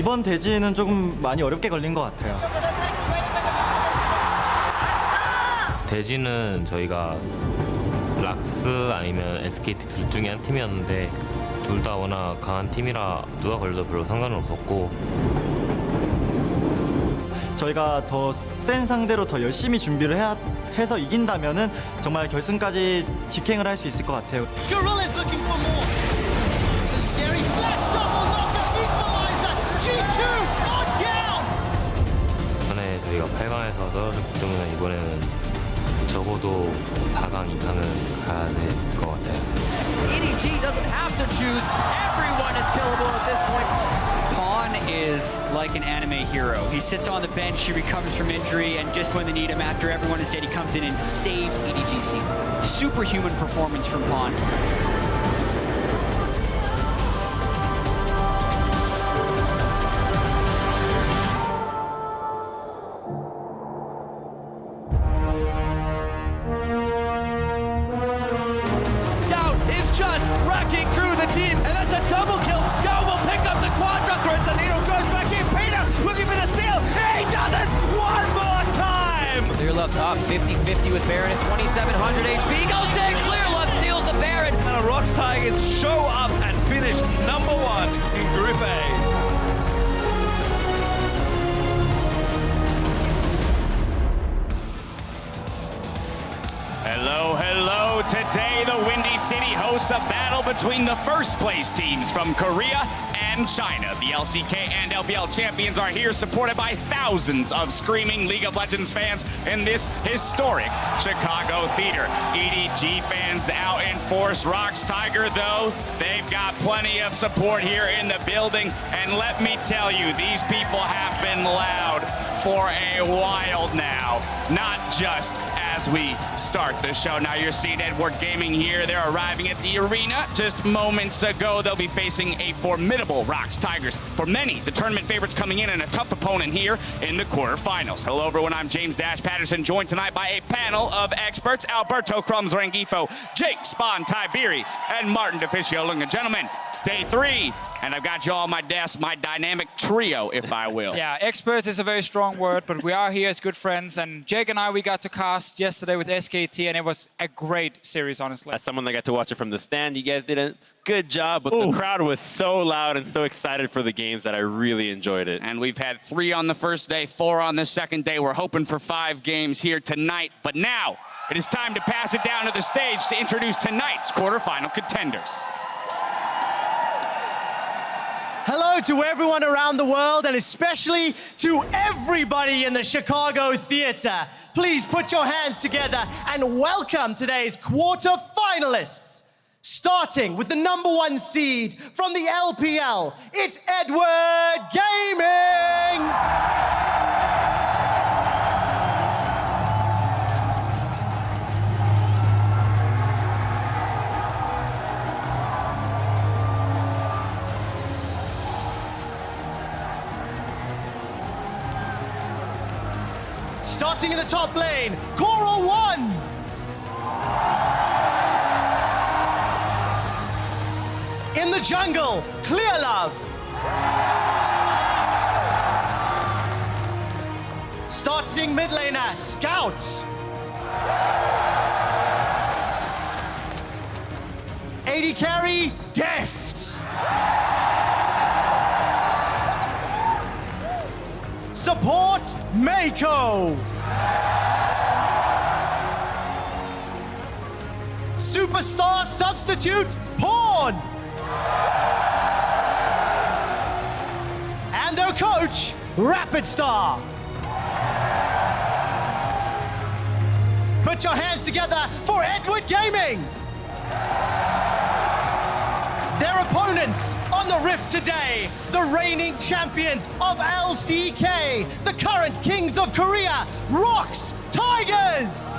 이번 대지는 조금 많이 어렵게 걸린 것 같아요. 대지는 저희가 락스 아니면 SKT 둘 중에 한 팀이었는데 둘 다 워낙 강한 팀이라 누가 걸려도 별로 상관은 없었고 저희가 더 센 상대로 더 열심히 준비를 해서 이긴다면은 정말 결승까지 직행을 할 수 있을 것 같아요. Gorilla's looking for more. It's a scary flash double knocker equalizer. G2 are down. 전에 저희가 8강에서 떨어졌기 때문에 이번에는 적어도 4강 이상은 가야 될 것 같아요. EDG doesn't have to choose. Everyone is killable at this point. Pawn is like an anime hero. He sits on the bench, he recovers from injury, and just when they need him after everyone is dead, he comes in and saves EDG season. Superhuman performance from Pawn. Doubt is just wrecking through the team, and that's a double kill. Scout will pick up the quadra. Threads the needle, goes back in. Peter looking for the steal. He does it one more time. Clearlove's up 50-50 with Baron at 2,700 HP. Goes in. Clearlove steals the Baron. And the Rocks Tigers show up and finish #1 in Group A. Hello, hello. Today, the Windy City hosts a battle between the first place teams from Korea and China. The LCK and LPL champions are here, supported by thousands of screaming League of Legends fans in this historic Chicago theater. EDG fans out in force. Rocks Tiger, though, they've got plenty of support here in the building. And let me tell you, these people have been loud for a while now, not just as we start the show. Now you're seeing Edward Gaming here. They're arriving at the arena just moments ago. They'll be facing a formidable Rocks Tigers. For many, the tournament favorites coming in and a tough opponent here in the quarterfinals. Hello everyone, I'm James Dash Patterson, joined tonight by a panel of experts, Alberto Crumbs Rangifo, Jake Spawn Tiberi, and Martin DeFicio. Looking, gentlemen, day 3. And I've got you all on my desk, my dynamic trio, if I will. Yeah, experts is a very strong word, but we are here as good friends. And Jake and I, we got to cast yesterday with SKT, and it was a great series, honestly. As someone that got to watch it from the stand, you guys did a good job, but the crowd was so loud and so excited for the games that I really enjoyed it. And we've had 3 on the first day, 4 on the second day. We're hoping for 5 games here tonight. But now, it is time to pass it down to the stage to introduce tonight's quarterfinal contenders. Hello to everyone around the world, and especially to everybody in the Chicago theater. Please put your hands together and welcome today's quarterfinalists. Starting with the #1 seed from the LPL, it's Edward Gaming! Starting in the top lane, Coral 1. In the jungle, Clearlove. Starting mid laner, Scout. AD carry, Deft. Support, Mako. Superstar substitute, Pawn. And their coach, Rapid Star. Put your hands together for Edward Gaming. Their opponents on the Rift today, the reigning champions of LCK, the current kings of Korea, Rocks Tigers!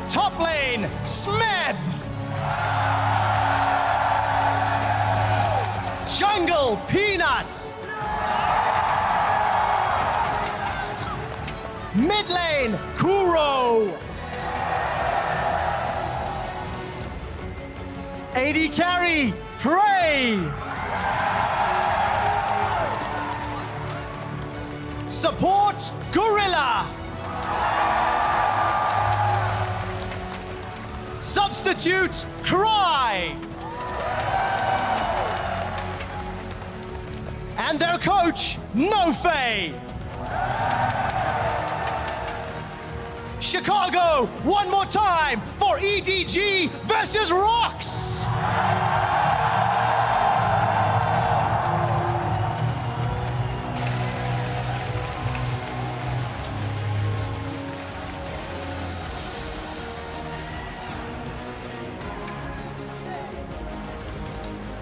Top lane, Smeb! Jungle, Peanuts! Mid lane, line, Kuro. AD carry, Prey. Support, Gorilla. Substitute, Cry. And their coach, Nofei. Chicago, one more time for EDG versus Rocks.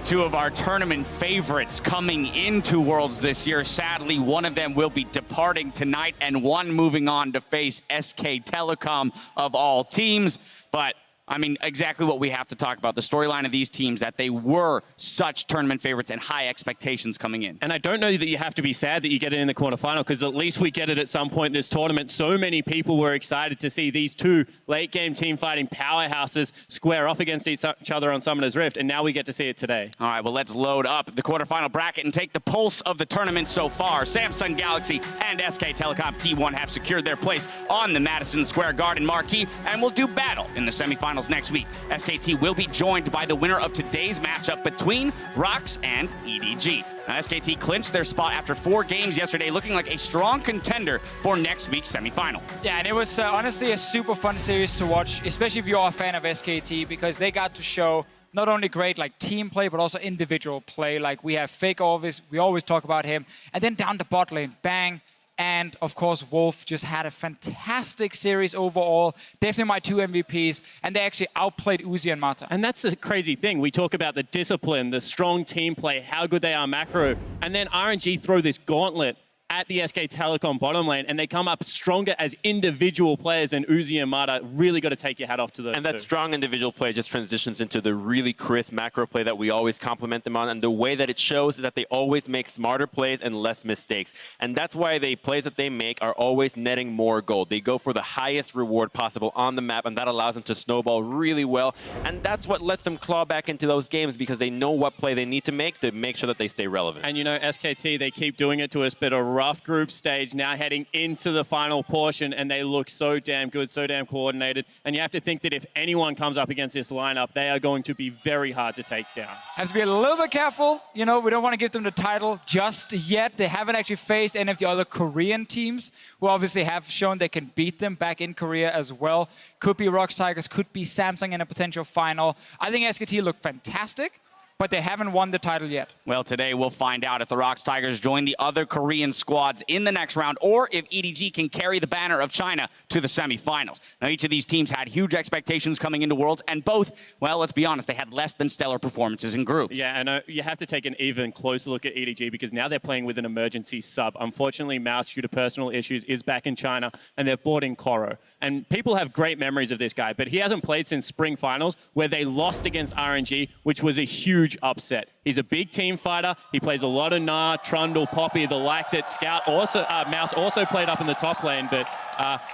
Two of our tournament favorites coming into Worlds this year. Sadly, one of them will be departing tonight and one moving on to face SK Telecom of all teams. But I mean, exactly what we have to talk about. The storyline of these teams, that they were such tournament favorites and high expectations coming in. And I don't know that you have to be sad that you get it in the quarterfinal, because at least we get it at some point in this tournament. So many people were excited to see these two late-game team fighting powerhouses square off against each other on Summoner's Rift, and now we get to see it today. All right, well, let's load up the quarterfinal bracket and take the pulse of the tournament so far. Samsung Galaxy and SK Telecom T1 have secured their place on the Madison Square Garden marquee and will do battle in the semifinals next week. SKT will be joined by the winner of today's matchup between Rocks and EDG. Now, SKT clinched their spot after 4 games yesterday, looking like a strong contender for next week's semifinal. Yeah, and it was honestly a super fun series to watch, especially if you're a fan of SKT, because they got to show not only great like team play, but also individual play. Like we have Fake Always, we always talk about him, and then down the bot lane, bang. And, of course, Wolf just had a fantastic series overall. Definitely my 2 MVPs. And they actually outplayed Uzi and Mata. And that's the crazy thing. We talk about the discipline, the strong team play, how good they are macro. And then RNG throw this gauntlet at the SK Telecom bottom lane, and they come up stronger as individual players, and Uzi and Mata really got to take your hat off to those And that strong individual play just transitions into the really crisp macro play that we always compliment them on, and the way that it shows is that they always make smarter plays and less mistakes. And that's why the plays that they make are always netting more gold. They go for the highest reward possible on the map, and that allows them to snowball really well. And that's what lets them claw back into those games, because they know what play they need to make sure that they stay relevant. And you know, SKT, they keep doing it to us, but a rough group stage, now heading into the final portion, and they look so damn good, so damn coordinated. And you have to think that if anyone comes up against this lineup, they are going to be very hard to take down. Have to be a little bit careful. You know, we don't want to give them the title just yet. They haven't actually faced any of the other Korean teams, who obviously have shown they can beat them back in Korea as well. Could be Rocks Tigers, could be Samsung in a potential final. I think SKT look fantastic, but they haven't won the title yet. Well, today we'll find out if the Rocks Tigers join the other Korean squads in the next round, or if EDG can carry the banner of China to the semifinals. Now, each of these teams had huge expectations coming into Worlds, and both, well, let's be honest, they had less than stellar performances in groups. Yeah, and you have to take an even closer look at EDG, because now they're playing with an emergency sub. Unfortunately, Mouse, due to personal issues, is back in China, and they've brought in Koro. And people have great memories of this guy, but he hasn't played since Spring Finals, where they lost against RNG, which was a huge upset. He's a big team fighter. He plays a lot of Gnar, Trundle, Poppy, the like that Scout also, Mouse also played up in the top lane, but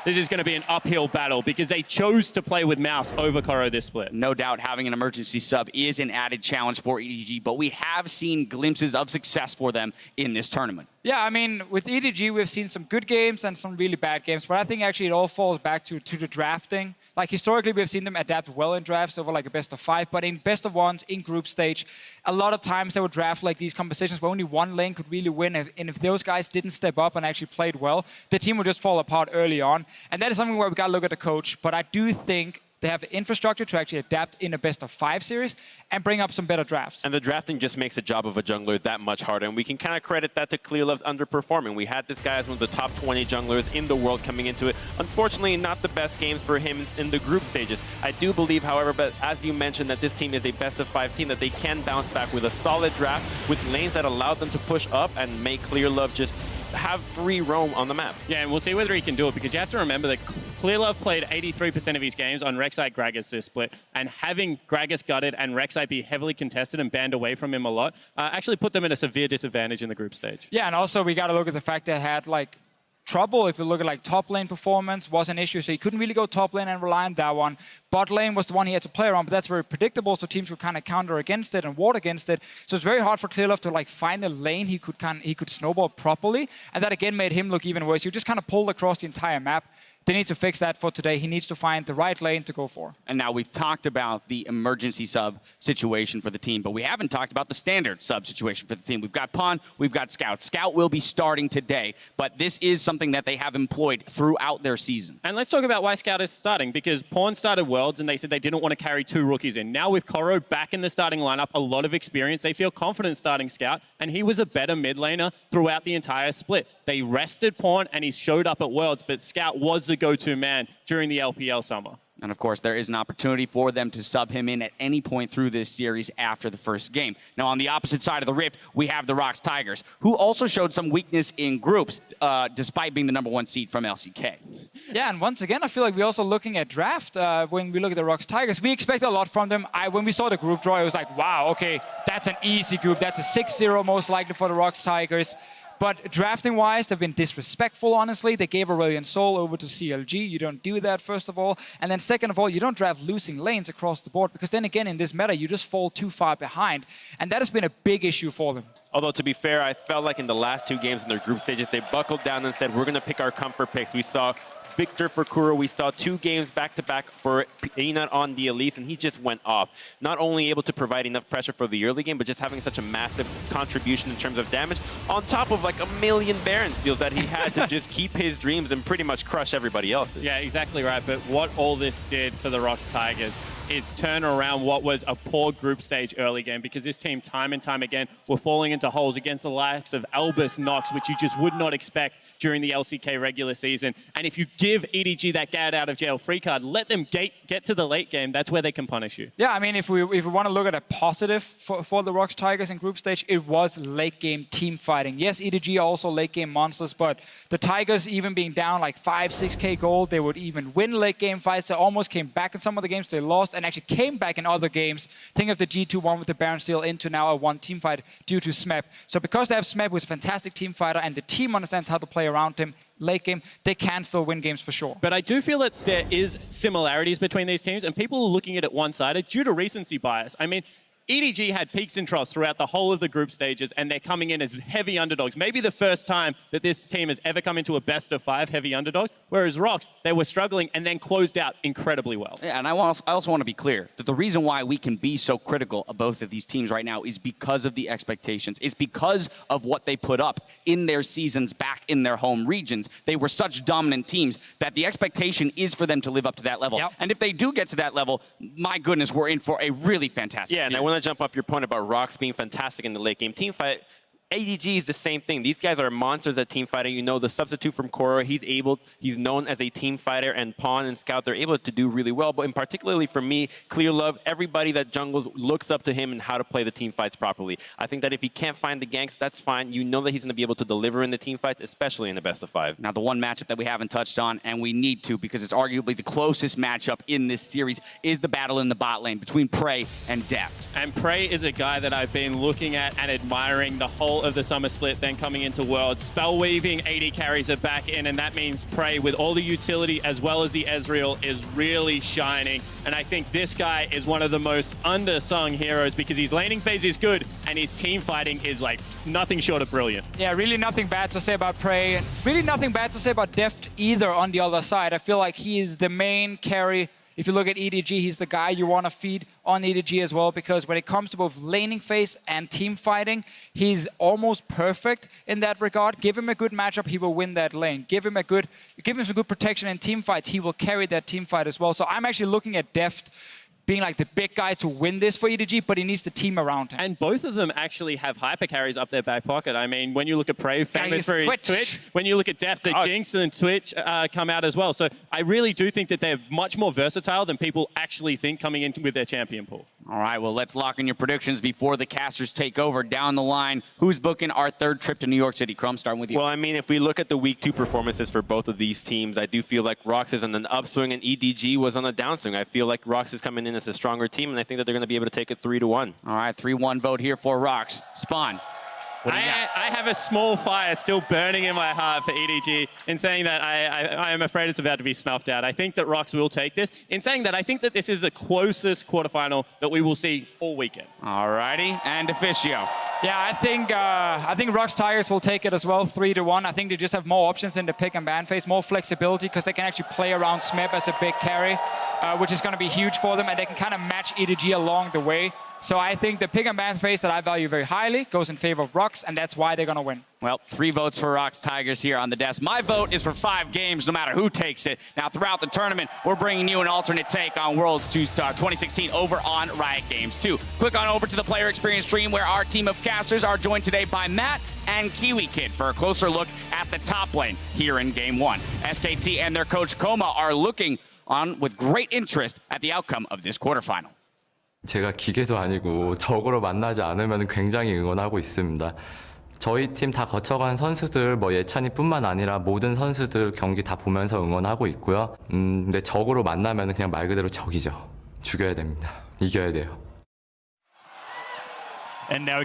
this is going to be an uphill battle, because they chose to play with Mouse over Koro this split. No doubt having an emergency sub is an added challenge for EDG, but we have seen glimpses of success for them in this tournament. Yeah, I mean, with EDG, we've seen some good games and some really bad games, but I think actually it all falls back to the drafting. Like, historically, we've seen them adapt well in drafts over, like, a best-of-5, but in best-of-1s, in group stage, a lot of times they would draft, like, these competitions where only one lane could really win, and if those guys didn't step up and actually played well, the team would just fall apart early on, and that is something where we got to look at the coach, but I do think they have the infrastructure to actually adapt in a best-of-5 series and bring up some better drafts. And the drafting just makes the job of a jungler that much harder. And we can kind of credit that to Clearlove's underperforming. We had this guy as one of the top 20 junglers in the world coming into it. Unfortunately, not the best games for him in the group stages. I do believe, however, but as you mentioned, that this team is a best-of-5 team, that they can bounce back with a solid draft, with lanes that allow them to push up and make Clearlove just have free roam on the map. Yeah, and we'll see whether he can do it, because you have to remember that Clearlove played 83% of his games on Rek'Sai Gragas this split, and having Gragas gutted and Rek'Sai be heavily contested and banned away from him a lot actually put them at a severe disadvantage in the group stage. Yeah, and also we got to look at the fact they had, like, trouble. If you look at like top lane performance was an issue, so he couldn't really go top lane and rely on that one. Bot lane was the one he had to play around, but that's very predictable, so teams would kind of counter against it and ward against it. So it's very hard for Clearlove to like find a lane he could snowball properly, and that again made him look even worse. He just kind of pulled across the entire map. They need to fix that for today. He needs to find the right lane to go for. And now we've talked about the emergency sub situation for the team, but we haven't talked about the standard sub situation for the team. We've got Pawn, we've got Scout. Scout will be starting today, but this is something that they have employed throughout their season. And let's talk about why Scout is starting, because Pawn started Worlds and they said they didn't want to carry 2 rookies in. Now with Koro back in the starting lineup, a lot of experience, they feel confident starting Scout, and he was a better mid laner throughout the entire split. They rested Pawn and he showed up at Worlds, but Scout was the go-to man during the LPL summer. And of course, there is an opportunity for them to sub him in at any point through this series after the first game. Now, on the opposite side of the rift, we have the ROX Tigers, who also showed some weakness in groups, despite being the #1 seed from LCK. Yeah, and once again, I feel like we're also looking at draft. When we look at the ROX Tigers, we expect a lot from them. When we saw the group draw, it was like, wow, okay, that's an easy group. That's a 6-0 most likely for the ROX Tigers. But drafting-wise, they've been disrespectful, honestly. They gave Aurelion Sol over to CLG. You don't do that, first of all. And then second of all, you don't draft losing lanes across the board, because then again, in this meta, you just fall too far behind. And that has been a big issue for them. Although, to be fair, I felt like in the last 2 games in their group stages, they buckled down and said, we're going to pick our comfort picks. We saw Victor for Kuro. We saw 2 games back-to-back for Peanut on the Elise, and he just went off. Not only able to provide enough pressure for the early game, but just having such a massive contribution in terms of damage, on top of like a million Baron steals that he had to just keep his dreams and pretty much crush everybody else's. Yeah, exactly right. But what all this did for the ROX Tigers is turn around what was a poor group stage early game, because this team time and time again were falling into holes against the likes of Albus, Nox, which you just would not expect during the LCK regular season. And if you give EDG that get out of jail free card, let them get to the late game, that's where they can punish you. Yeah, I mean, if we want to look at a positive for the ROX Tigers in group stage, it was late game team fighting. Yes, EDG are also late game monsters, but the Tigers, even being down like 5-6k gold, they would even win late game fights. They almost came back in some of the games they lost, and actually came back in other games. Think of the G2-1 with the Baron steal into now a 1 team fight due to Smeb. So because they have Smeb, who's a fantastic team fighter, and the team understands how to play around him late game, they can still win games for sure. But I do feel that there is similarities between these teams, and people are looking at it one-sided due to recency bias. I mean, EDG had peaks and troughs throughout the whole of the group stages, and they're coming in as heavy underdogs. Maybe the first time that this team has ever come into a best-of-5 heavy underdogs, whereas ROX, they were struggling and then closed out incredibly well. Yeah, and I also want to be clear that the reason why we can be so critical of both of these teams right now is because of the expectations. It's because of what they put up in their seasons back in their home regions. They were such dominant teams that the expectation is for them to live up to that level. Yep. And if they do get to that level, my goodness, we're in for a really fantastic Yeah, and I series. want to jump off your point about ROX being fantastic in the late game team fight. EDG is the same thing. These guys are monsters at team fighting. You know, the substitute from Koro, he's known as a team fighter, and Pawn and Scout, they're able to do really well. But in particularly for me, Clearlove, everybody that jungles looks up to him and how to play the team fights properly. I think that if he can't find the ganks, that's fine. You know that he's going to be able to deliver in the team fights, especially in the best-of-5. Now, the one matchup that we haven't touched on, and we need to because it's arguably the closest matchup in this series, is the battle in the bot lane between Prey and Deft. And Prey is a guy that I've been looking at and admiring the whole of the summer split, then coming into Worlds. Spell weaving, AD carries it back in, and that means Prey, with all the utility as well as the Ezreal, is really shining. And I think this guy is one of the most undersung heroes because his laning phase is good and his team fighting is like nothing short of brilliant. Yeah, really nothing bad to say about Prey, and really nothing bad to say about Deft either on the other side. I feel like he is the main carry. If you look at EDG, he's the guy you want to feed on EDG as well, because when it comes to both laning phase and team fighting, he's almost perfect in that regard. Give him a good matchup, he will win that lane. Give him some good protection in team fights, he will carry that team fight as well. So I'm actually looking at Deft being like the big guy to win this for EDG, but he needs the team around him. And both of them actually have hyper carries up their back pocket. I mean, when you look at Prey, famous for his Twitch. When you look at Deft, the Jinx and Twitch come out as well. So I really do think that they're much more versatile than people actually think coming in with their champion pool. All right, well, let's lock in your predictions before the casters take over down the line. Who's booking our third trip to New York City? Chrome, starting with you. Well, I mean, if we look at the week 2 performances for both of these teams, I do feel like ROX is on an upswing and EDG was on a downswing. I feel like ROX is coming in as a stronger team, and I think that they're going to be able to take it 3-1. All right, 3-1 vote here for ROX. Spawn. What do you got? I have a small fire still burning in my heart for EDG in saying that I am afraid it's about to be snuffed out. I think that Rox will take this. In saying that, I think that this is the closest quarterfinal that we will see all weekend. All righty, and Officio. Yeah, I think Rox Tigers will take it as well, 3-1. I think they just have more options in the pick and ban phase, more flexibility because they can actually play around Smeb as a big carry, which is going to be huge for them, and they can kind of match EDG along the way. So I think the pick and ban phase that I value very highly goes in favor of Rox, and that's why they're going to win. Well, 3 votes for Rox Tigers here on the desk. My vote is for 5 games, no matter who takes it. Now, throughout the tournament, we're bringing you an alternate take on Worlds 2016 over on Riot Games 2. Click on over to the player experience stream where our team of casters are joined today by Matt and Kiwi Kid for a closer look at the top lane here in Game 1. SKT and their coach Koma are looking on with great interest at the outcome of this quarterfinal. 제가 기계도 아니고 적으로 만나지 않으면 굉장히 응원하고 있습니다. 저희 팀 다 거쳐간 선수들 예찬이뿐만 아니라 모든 선수들 경기 다 보면서 응원하고 있고요. 근데 적으로 만나면 그냥 말 그대로 적이죠. 죽여야 됩니다. 이겨야 돼요. And now